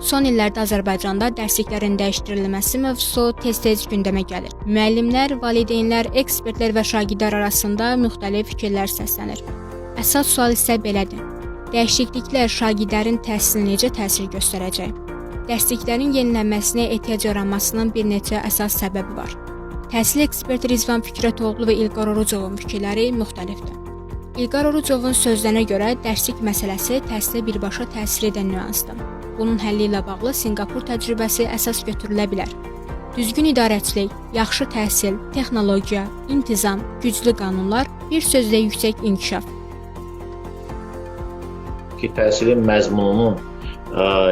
Son illərdə Azərbaycanda dərsliklərin dəyişdirilməsi mövzusu tez-tez gündəmə gəlir. Müəllimlər, valideynlər, ekspertlər və şagirdlər arasında müxtəlif fikirlər səslənir. Əsas sual isə belədir. Dəyişikliklər şagirdlərin təhsilinə necə təsir göstərəcək? Dərsliklərin yenilənməsinə ehtiyac yaranmasının bir neçə əsas səbəbi var. Təhsil eksperti Rizvan Fikrətoğlu və İlqar Orucovun fikirləri müxtəlifdir. İlqar Orucovun sözlərinə görə dərslik məsələsi təhsilə birbaşa təsir edən nüansdır. Bunun həlli ilə bağlı Sinqapur təcrübəsi əsas götürülə bilər. Düzgün idarəçilik, yaxşı təhsil, texnologiya, intizam, güclü qanunlar, bir sözlə yüksək inkişaf. Təhsilin məzmununun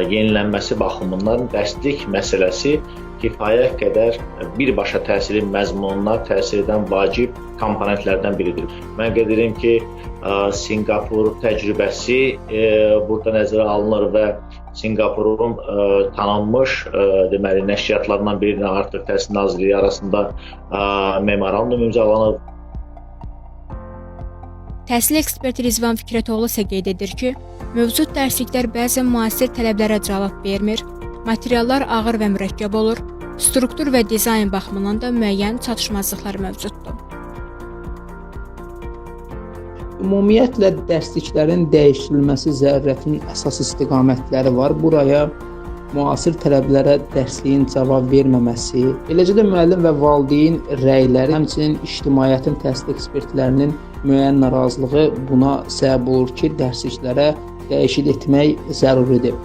yenilənməsi baxımından dərslik məsələsi kifayət qədər birbaşa təhsilin məzmununa təsir edən vacib komponentlərdən biridir. Mən qeyd edirəm ki, Sinqapur təcrübəsi burada nəzərə alınır və Sinqapurun tanınmış deməli nəşriyyatlarından birinin artıq Təhsil Nazirliyi arasında memorandum imzalanıb. Təhsil eksperti Rizvan Fikrətoğlu isə qeyd edir ki, mövcud dərsliklər bəzən müasir tələblərə cavab vermir, materiallar ağır və mürəkkəb olur, struktur və dizayn baxımından da müəyyən çatışmazlıqlar mövcuddur. Ümumiyyətlə, dərsliklərin dəyişdirilməsi zərurətinin əsas istiqamətləri var. Buraya müasir tələblərə dərsliyin cavab verməməsi, eləcə də müəllim və valideyn rəyləri, həmçinin ictimaiyyətin təhsil ekspertlərinin müəyyən narazılığı buna səbəb olur ki, dərsliklərə dəyişiklik etmək zəruridir.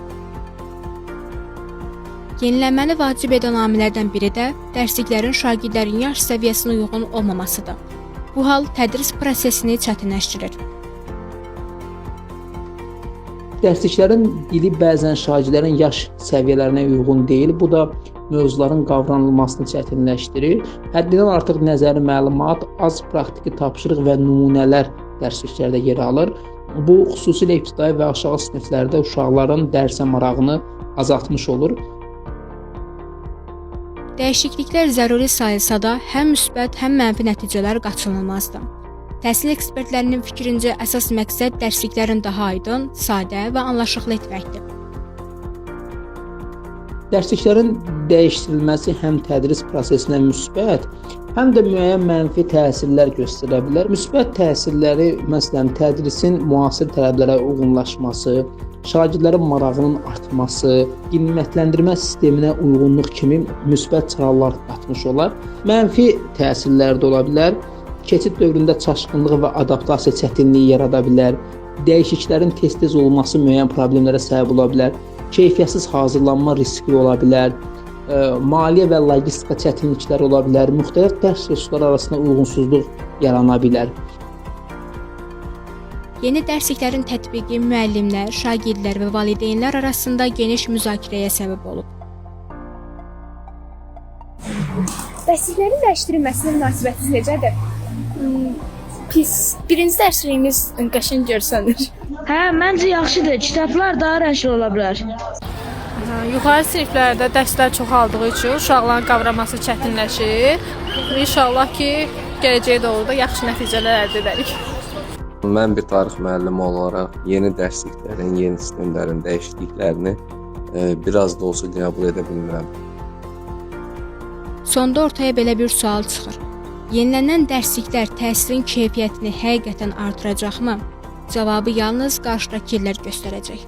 Yenilənməni vacib edən amillərdən biri də dərsliklərin şagirdlərin yaş səviyyəsinə uyğun olmamasıdır. Bu hal tədris prosesini çətinləşdirir. Dərsliklərin dili bəzən şagirdlərin yaş səviyyələrinə uyğun deyil. Bu da mövzuların qavranılmasını çətinləşdirir. Həddindən artıq nəzəri məlumat, az praktiki tapşırıq və nümunələr dərsliklərdə yer alır. Bu, xüsusilə ibtidai və aşağı siniflərdə uşaqların dərsə marağını azaltmış olur. Dəyişikliklər zəruri sayılsa da, həm müsbət, həm mənfi nəticələr qaçınılmazdır. Təhsil ekspertlərinin fikrincə əsas məqsəd dərsliklərin daha aydın, sadə və anlaşıqlı etməkdir. Dərsliklərin dəyişdirilməsi həm tədris prosesinə müsbət, həm də müəyyən mənfi təsirlər göstərə bilər. Müsbət təsirləri, məsələn, tədrisin müasir tələblərə uyğunlaşması, şagirdlərin marağının artması, qiymətləndirmə sisteminə uyğunluq kimi müsbət çağrılar qatmış olar. Mənfi təsirlər də ola bilər. Keçid dövründə çaşqınlıq və adaptasiya çətinliyi yarada bilər. Dəyişikliklərin tez-tez olması müəyyən problemlərə səbəb ola bilər. Keyfiyyətsiz hazırlanma riski ola bilər. Maliyyə və logistika çətinlikləri ola bilər. Müxtəlif dərs resursları arasında uyğunsuzluq yarana bilər. Yeni dərsliklərin tətbiqi müəllimlər, şagirdlər və valideynlər arasında geniş müzakirəyə səbəb olub. Dərsliklərin dəyişdirilməsinin münasibətiniz necədir? Pis. Birinci dərsliyimiz qəşəng görsənir. Hə, məncə yaxşıdır. Kitablar daha rəngli ola bilər. Yuxarı siniflərdə dərslər çoxaldığı üçün uşaqların qavraması çətinləşir. İnşallah ki, gələcəkdə orada yaxşı nəticələr əldə edərik. Mən bir tarix müəllimi olaraq yeni dərsliklərin, yeni sistemlərin dəyişikliklərini biraz da olsa qəbul edə bilmirəm. Sonda ortaya belə bir sual çıxır. Yenilənən dərsliklər təhsilin keyfiyyətini həqiqətən artıracaqmı? Cavabı yalnız qarşıdakı illər göstərəcək.